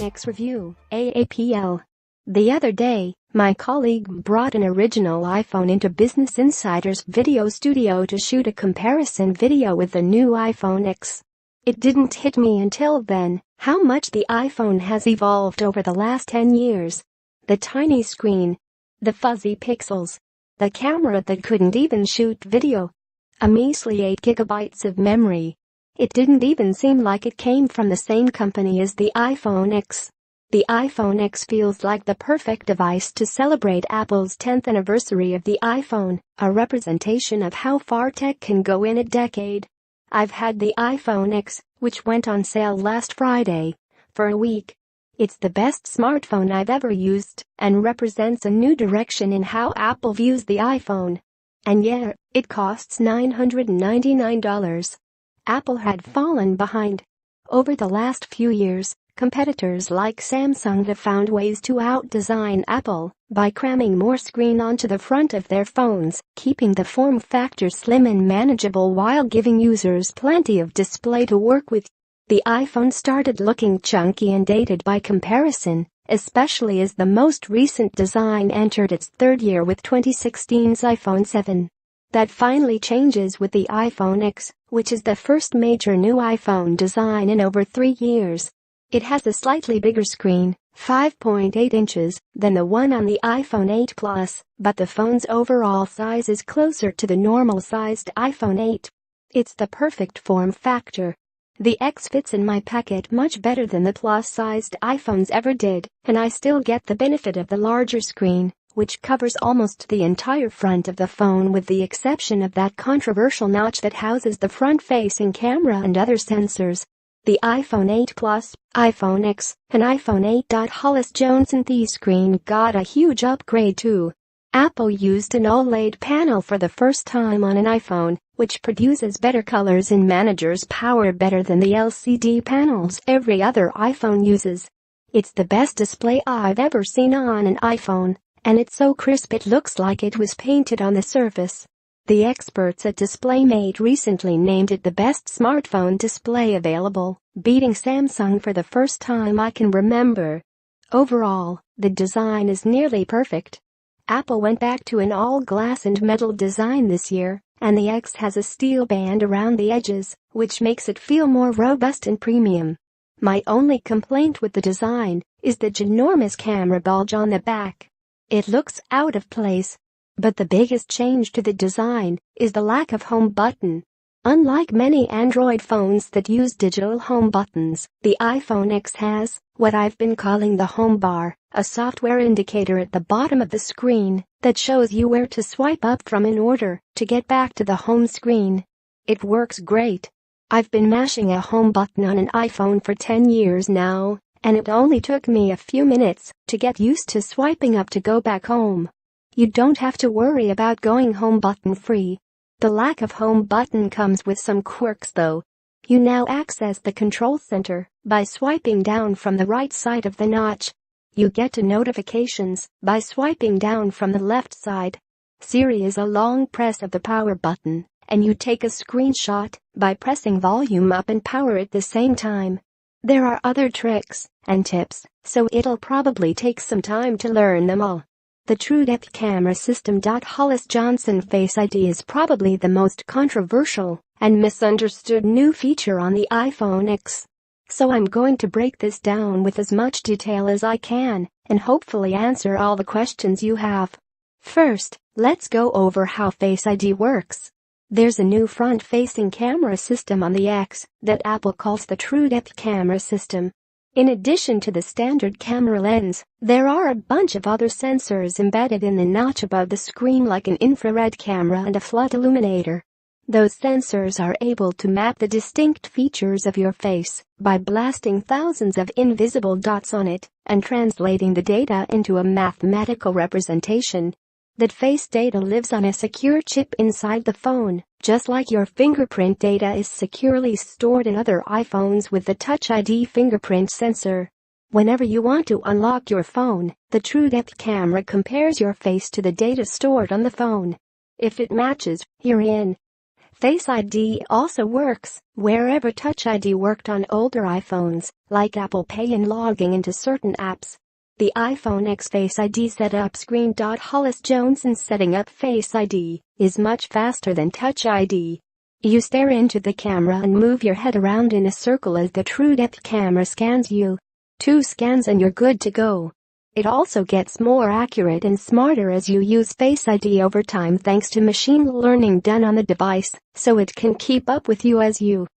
X review, AAPL. The other day, my colleague brought an original iPhone into Business Insider's video studio to shoot a comparison video with the new iPhone X. It didn't hit me until then how much the iPhone has evolved over the last 10 years. The tiny screen, the fuzzy pixels, the camera that couldn't even shoot video, a measly 8 gigabytes of memory. It didn't even seem like it came from the same company as the iPhone X. The iPhone X feels like the perfect device to celebrate Apple's 10th anniversary of the iPhone, a representation of how far tech can go in a decade. I've had the iPhone X, which went on sale last Friday, for a week. It's the best smartphone I've ever used and represents a new direction in how Apple views the iPhone. And yeah, it costs $999. Apple had fallen behind. Over the last few years, competitors like Samsung have found ways to out-design Apple by cramming more screen onto the front of their phones, keeping the form factor slim and manageable while giving users plenty of display to work with. The iPhone started looking chunky and dated by comparison, especially as the most recent design entered its third year with 2016's iPhone 7. That finally changes with the iPhone X, which is the first major new iPhone design in over 3 years. It has a slightly bigger screen, 5.8 inches, than the one on the iPhone 8 Plus, but the phone's overall size is closer to the normal-sized iPhone 8. It's the perfect form factor. The X fits in my pocket much better than the Plus-sized iPhones ever did, and I still get the benefit of the larger screen, which covers almost the entire front of the phone with the exception of that controversial notch that houses the front-facing camera and other sensors. The iPhone 8 Plus, iPhone X, and iPhone 8. Hollis-Johnson The screen got a huge upgrade too. Apple used an OLED panel for the first time on an iPhone, which produces better colors and manages power better than the LCD panels every other iPhone uses. It's the best display I've ever seen on an iPhone, and it's so crisp it looks like it was painted on the surface. The experts at DisplayMate recently named it the best smartphone display available, beating Samsung for the first time I can remember. Overall, the design is nearly perfect. Apple went back to an all-glass and metal design this year, and the X has a steel band around the edges, which makes it feel more robust and premium. My only complaint with the design is the ginormous camera bulge on the back. It looks out of place. But the biggest change to the design is the lack of home button. Unlike many Android phones that use digital home buttons, the iPhone X has what I've been calling the home bar, a software indicator at the bottom of the screen that shows you where to swipe up from in order to get back to the home screen. It works great. I've been mashing a home button on an iPhone for 10 years now, and it only took me a few minutes to get used to swiping up to go back home. You don't have to worry about going home button free. The lack of home button comes with some quirks though. You now access the control center by swiping down from the right side of the notch. You get to notifications by swiping down from the left side. Siri is a long press of the power button, and you take a screenshot by pressing volume up and power at the same time. There are other tricks and tips, so it'll probably take some time to learn them all. The True Depth Camera System. Hollis-Johnson Face ID is probably the most controversial and misunderstood new feature on the iPhone X. So I'm going to break this down with as much detail as I can and hopefully answer all the questions you have. First, let's go over how Face ID works. There's a new front-facing camera system on the X that Apple calls the True Depth Camera System. In addition to the standard camera lens, there are a bunch of other sensors embedded in the notch above the screen like an infrared camera and a flood illuminator. Those sensors are able to map the distinct features of your face by blasting thousands of invisible dots on it and translating the data into a mathematical representation. That face data lives on a secure chip inside the phone, just like your fingerprint data is securely stored in other iPhones with the Touch ID fingerprint sensor. Whenever you want to unlock your phone, the True Depth camera compares your face to the data stored on the phone. If it matches, you're in. Face ID also works wherever Touch ID worked on older iPhones, like Apple Pay and logging into certain apps. The iPhone X Face ID setup screen. Hollis Johnson setting up Face ID is much faster than Touch ID. You stare into the camera and move your head around in a circle as the true depth camera scans you. 2 scans and you're good to go. It also gets more accurate and smarter as you use Face ID over time thanks to machine learning done on the device, so it can keep up with you as you